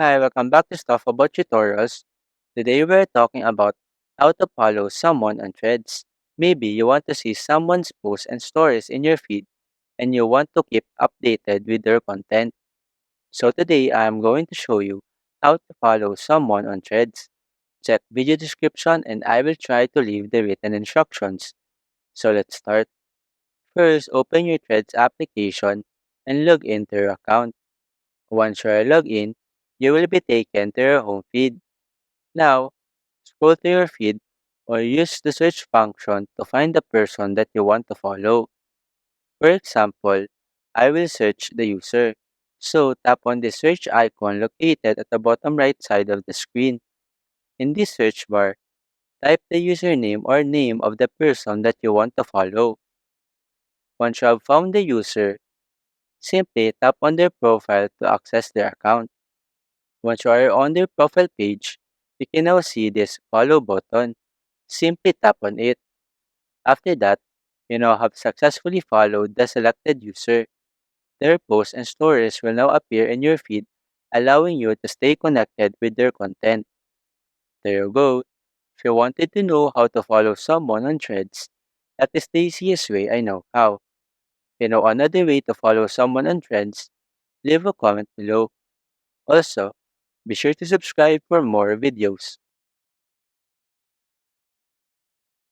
Hi, welcome back to Stuff About Tutorials. Today we're talking about how to follow someone on threads. Maybe you want to see someone's posts and stories in your feed and you want to keep updated with their content. So today I'm going to show you how to follow someone on threads. Check video description and I will try to leave the written instructions. So let's start. First, open your threads application and log into your account. Once you're logged in, you will be taken to your home feed. Now, scroll to your feed or use the search function to find the person that you want to follow. For example, I will search the user. So tap on the search icon located at the bottom right side of the screen. In this search bar, type the username or name of the person that you want to follow. Once you have found the user, simply tap on their profile to access their account. Once you are on their profile page, you can now see this follow button. Simply tap on it. After that, you now have successfully followed the selected user. Their posts and stories will now appear in your feed, allowing you to stay connected with their content. There you go. If you wanted to know how to follow someone on threads, that is the easiest way I know how. If you know another way to follow someone on threads, leave a comment below. Also, be sure to subscribe for more videos.